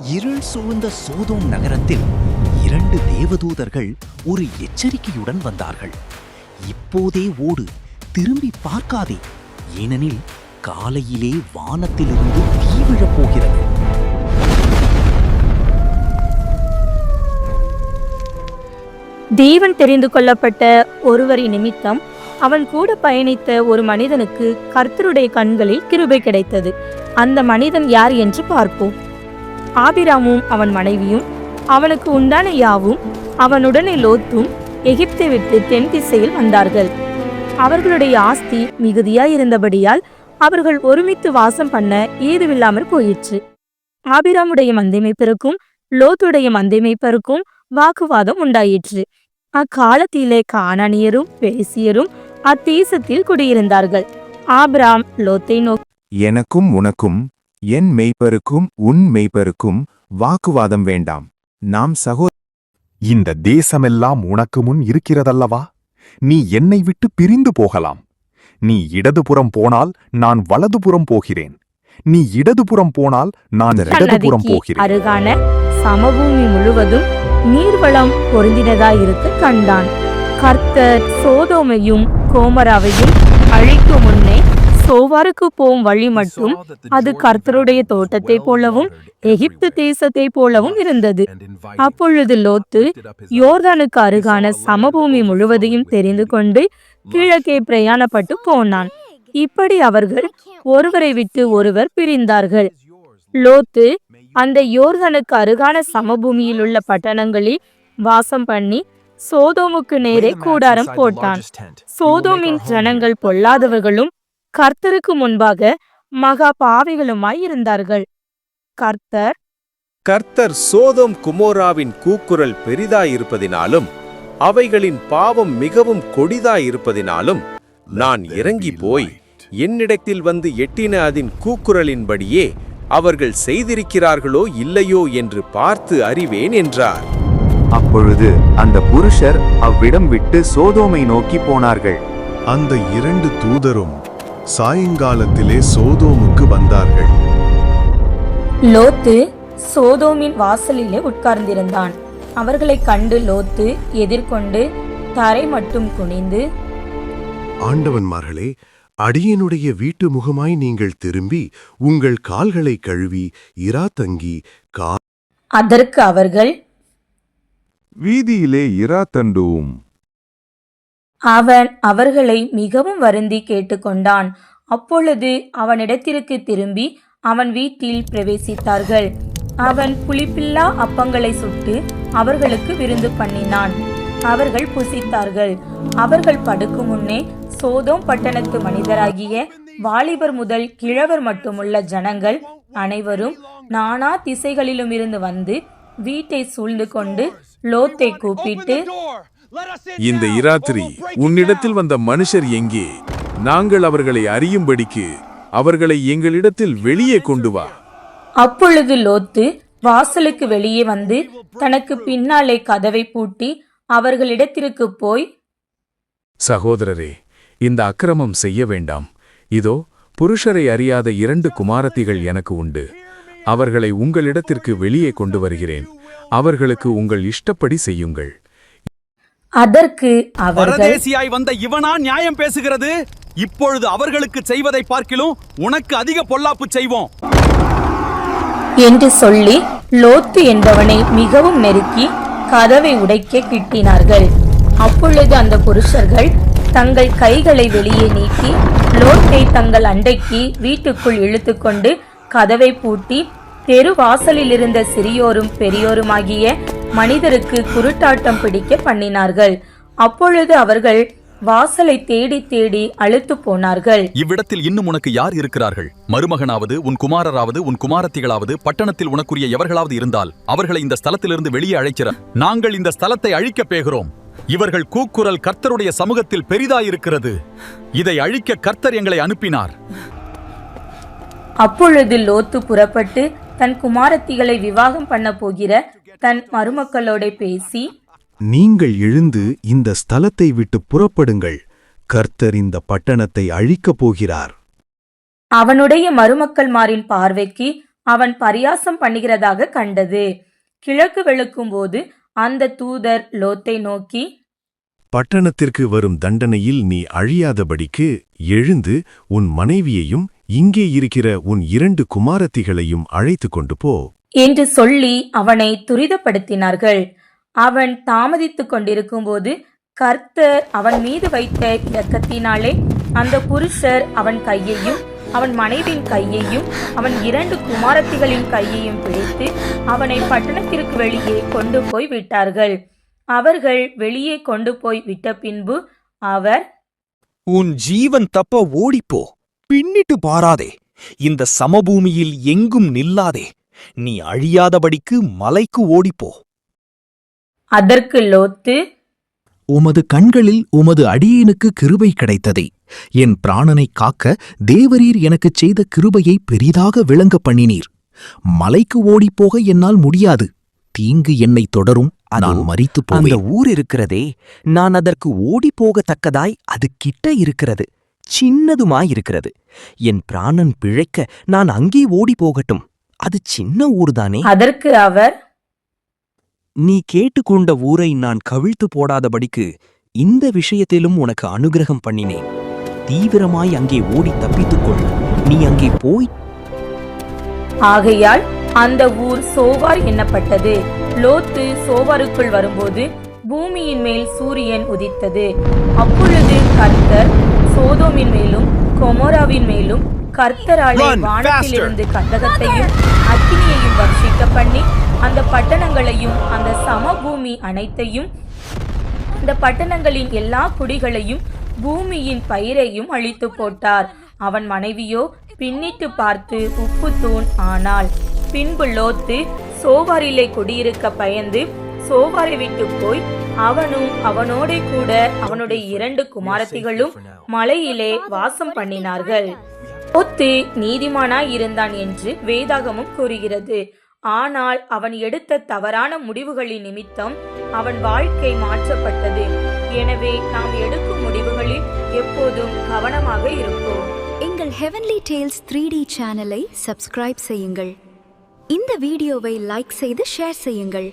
இருள் சூழ்ந்த சோதோம் நகரத்தில் 2 தேவதூதர்கள் ஒரு எச்சரிக்கையுடன் வந்தார்கள். இப்போதே ஓடு, திரும்பி பார்க்காதே, ஏனெனில் காலையிலே வானத்திலிருந்து தீ விழப் போகிறது. தேவன் தெரிந்து கொள்ளப்பட்ட ஒருவரின் நிமித்தம் அவன் கூட பயணித்த ஒரு மனிதனுக்கு கர்த்தருடைய கண்களில் கிருபை கிடைத்தது. அந்த மனிதன் யார் என்று பார்ப்போம். ஆபிராமும் அவன் மனைவியும் அவனுக்கு உண்டான யாவும் அவனுடனே லோத்தும் எகிப்தை விட்டு தென் திசையில் வந்தார்கள். அவர்களுடைய ஆஸ்தி மிகுதியாயிருந்தபடியால் அவர்கள் ஒருமித்து வாசம் பண்ண ஏதுவில்லாமற் போயிற்று. ஆபிராமுடைய மந்தைமைப்பருக்கும் லோத்துடைய மந்தைமைப்பருக்கும் வாக்குவாதம் உண்டாயிற்று. அக்காலத்திலே கானானியரும் பெரிசியரும் அத்தேசத்தில் குடியிருந்தார்கள். ஆபிராம் லோத்தை நோக்கி, எனக்கும் உனக்கும் என் மெய்ப்பருக்கும் உன் மெய்ப்பருக்கும் வாக்குவாதம் வேண்டாம். நாம் இந்த தேசமெல்லாம் உனக்கு முன் இருக்கிறதல்லவா? நீ என்னை விட்டு பிரிந்து போகலாம். நீ இடதுபுறம் போனால் நான் வலதுபுறம் போகிறேன். நீ இடதுபுறம் போனால் நான் இடதுபுறம் போகிறேன். அருகான சமபூமி முழுவதும் நீர்வளம் பொருந்தினதாயிருக்க கண்டான். கர்த்தர் சோதோமையும் கோமராவையும் அழிக்கும் முன்னே சோவாருக்கு போகும் வழி மட்டும் அது கர்த்தருடைய தோட்டத்தை போலவும் எகிப்து தேசத்தை போலவும் இருந்தது. அப்பொழுது லோத்து யோர்தானுக்கு அருகான சமபூமி முழுவதையும் தெரிந்து கொண்டு கிழக்கே பிரயாணப்பட்டு போனான். இப்படி அவர்கள் ஒருவரை விட்டு ஒருவர் பிரிந்தார்கள். லோத்து அந்த யோர்தானுக்கு அருகான சமபூமியில் உள்ள பட்டணங்களில் வாசம் பண்ணி சோதோமுக்கு நேரே கூடாரம் போட்டான். சோதோமின் ஜனங்கள் பொல்லாதவர்களும் கர்த்தருக்கு முன்பாக மகா பாவிகளுமாய் இருந்தார்கள். கர்த்தர் சோதோம் குமோராவின் கூக்குரல் பெரிதாயிருப்பதினாலும் அவைகளின் பாவம் மிகவும் கொடிதாயிருப்பதினாலும் நான் இறங்கி போய் என்னிடத்தில் வந்து எட்டின அதின் கூக்குரலின்படியே அவர்கள் செய்திருக்கிறார்களோ இல்லையோ என்று பார்த்து அறிவேன் என்றார். அப்பொழுது அந்த புருஷர் அவ்விடம் விட்டு சோதோமை நோக்கி போனார்கள். அந்த 2 தூதரும் சாயங்காலத்திலே சோதோமுக்கு வந்தார்கள். லோத்து சோதோமின் வாசலிலே உட்கார்ந்திருந்தான். அவர்களை கண்டு லோத்து எதிர்கொண்டு தரை மட்டும் குனிந்து, ஆண்டவன்மார்களே, அடியனுடைய வீட்டு முகமாய் நீங்கள் திரும்பி உங்கள் கால்களை கழுவி இரா தங்கி அதற்கு அவர்கள், வீதியிலே இரா தண்டுவும். அவன் அவர்களை மிகவும் வருந்தி கேட்டுக்கொண்டான். அப்பொழுது அவனிடத்திற்கு திரும்பி அவன் வீட்டில் பிரவேசித்தார்கள். அவன் புளிப்பில்லா அப்பங்களை சுட்டு அவர்களுக்கு விருந்து பண்ணினான். அவர்கள் புசித்தார்கள். அவர்கள் படுக்கும் முன்னே சோதோம் பட்டணத்து மனிதராகிய வாலிபர் முதல் கிழவர் மட்டுமுள்ள ஜனங்கள் அனைவரும் நானா திசைகளிலும் இருந்து வந்து வீட்டை சூழ்ந்து கொண்டு லோத்தை கூப்பிட்டு, இந்த இராத்திரி உன்னிடத்தில் வந்த மனுஷர் எங்கே? நாங்கள் அவர்களை அறியும்படிக்கு அவர்களை எங்களிடத்தில் வெளியே கொண்டு வா. அப்பொழுது லோத்து வாசலுக்கு வெளியே வந்து தனக்கு பின்னாலே கதவை பூட்டி அவர்களிடத்திற்கு போய், சகோதரரே, இந்த அக்கிரமம் செய்ய வேண்டாம். இதோ புருஷரை அறியாத 2 குமாரத்திகள் எனக்கு உண்டு. அவர்களை உங்களிடத்திற்கு வெளியே கொண்டு வருகிறேன். அவர்களுக்கு உங்கள் இஷ்டப்படி செய்யுங்கள். அதற்கு அவர்கள், பரதேசியாய் வந்த இவனா நியாயம் பேசுகிறது? இப்பொழுது அவர்களுக்கு செய்வதை பார்க்கிலும் உனக்கு அதிக பொல்லாப்பு செய்வோம் என்று சொல்லி லோத்து என்பவனை மிகவும் நெருக்கி கதவை உடைக்க கிட்டினார்கள். அப்பொழுது அந்த புருஷர்கள் தங்கள் கைகளை வெளியே நீட்டி லோத்தை தங்கள் அண்டைக்கு வீட்டுக்குள் இழுத்துக்கொண்டு கதவை பூட்டி தெருவாசலில் இருந்த சிறியோரும் பெரியோருமாகிய மனிதருக்கு குருட்டாட்டம் பிடிக்க பண்ணினார்கள். அப்பொழுது அவர்கள் வாசலை தேடி தேடி அழுத்து போனார்கள். இவ்விடத்தில் இன்னும் உனக்கு யார் இருக்கிறார்கள்? மருமகனாவது உன் குமாரராவது உன் குமாரத்திகளாவது பட்டணத்தில் உனக்குரிய எவர்களாவது இருந்தால் அவர்களை இந்த ஸ்தலத்திலிருந்து வெளியே அழைக்கிற. நாங்கள் இந்த ஸ்தலத்தை அழிக்க பேகிறோம். இவர்கள் கூக்குரல் கர்த்தருடைய சமூகத்தில் பெரிதாயிருக்கிறது. இதை அழிக்க கர்த்தர் எங்களை அனுப்பினார். அப்பொழுது லோத்து புறப்பட்டு தன் குமாரத்திகளை விவாகம் பண்ண போகிற தன் மருமக்களோட பேசி, நீங்கள் எழுந்து இந்த ஸ்தலத்தை விட்டு புறப்படுங்கள். கர்த்தர் இந்த பட்டணத்தை அழிக்கப் போகிறார். அவனுடைய மருமக்கள்மாரின் பார்வைக்கு அவன் பரியாசம் பண்ணுகிறதாக கண்டது. கிழக்கு வெளுக்கும்போது அந்த தூதர் லோத்தை நோக்கி, பட்டணத்திற்கு வரும் தண்டனையில் நீ அழியாதபடிக்கு எழுந்து உன் மனைவியையும் இங்கே இருக்கிற உன் 2 குமாரத்திகளையும் அழைத்து கொண்டு போ என்று சொல்லி அவனை துரிதப்படுத்தினார்கள். அவன் தாமதித்துக் கொண்டிருக்கும்போது கர்த்தர் அவன் மீது வைத்த இரக்கத்தினாலே அந்த புருஷர் அவன் கையையும் அவன் மனைவியின் கையையும் அவன் 2 குமாரத்திகளின் கையையும் பிடித்து அவனை பட்டணத்திற்கு வெளியே கொண்டு போய் விட்டார்கள். அவர்கள் வெளியே கொண்டு போய் விட்ட பின்பு அவர், உன் ஜீவன் தப்ப ஓடிப்போ, பின்னிட்டு பாராதே, இந்த சமபூமியில் எங்கும் நில்லாதே, நீ அழியாதபடிக்கு மலைக்கு ஓடிப்போ. அதற்கு லோத்து, உமது கண்களில் உமது அடியேனுக்கு கிருபை கிடைத்ததே. என் பிராணனைக் காக்க தேவரீர் எனக்குச் செய்த கிருபையை பெரிதாக விளங்க பண்ணினீர். மலைக்கு ஓடிப்போக என்னால் முடியாது. தீங்கு என்னை தொடரும், நான் மரித்து போவேன். அந்த ஊர் இருக்கிறதே, நான் அதற்கு ஓடிப்போகத்தக்கதாய் அது கிட்ட இருக்கிறது, சின்னதுமாயிருக்கிறது. என் பிராணன் பிழைக்க நான் அங்கே ஓடிப்போகட்டும், அது சின்ன ஊர்தானே. அதற்கு அவர், நீ கேட்டுக்கொண்ட ஊரை நான் கவிழ்த்து போடாதபடிக்கு இந்த விஷயத்திலும் உனக்கு அனுகிரகம் பண்ணினேன். தீவிரமாய் அங்கே ஓடி தப்பித்துக்கொள், நீ அங்கே போய். ஆகையால் அந்த ஊர் சோவார் என்னப்பட்டது. லோத்து சோவாருக்குள் வரும்போது பூமியின் மேல் சூரியன் உதித்தது. அப்பொழுது கர்த்தர் சோதோமின் மேலும் கொமோராவின் மேலும் கர்த்தராலே வானத்திலிருந்து கந்தகத்தையும் அக்கினியையும் வர்ஷிக்க பண்ணி அந்த பட்டணங்களையும் அந்த சமபூமி அனைத்தையும் அந்த பட்டணங்களின் எல்லா குடிகளையும் பூமியின் பயிரையும் அழித்து போட்டார். அவன் மனைவியோ பின்னிட்டு பார்த்து உப்பு தூண் ஆனாள். பின்பு லோத்து சோவாரிலே குடியிருக்க பயந்து சோவாரை விட்டு போய் அவனும் அவனோட கூட அவனுடைய 2 குமாரத்திகளும் மலையிலே வாசம் பண்ணினார்கள். லோத்து நீதிமானாய் இருந்தான் என்று வேதாகமும் கூறுகிறது. ஆனால் அவன் எடுத்த தவறான முடிவுகளின் நிமித்தம் அவன் வாழ்க்கை மாற்றப்பட்டது. எனவே நாம் எடுக்கும் முடிவுகளில் எப்போதும் கவனமாக இருப்போம். எங்கள் ஹெவன்லி டேல்ஸ் 3D சேனலை சப்ஸ்கிரைப் செய்யுங்கள். இந்த வீடியோவை லைக் செய்து ஷேர் செய்யுங்கள்.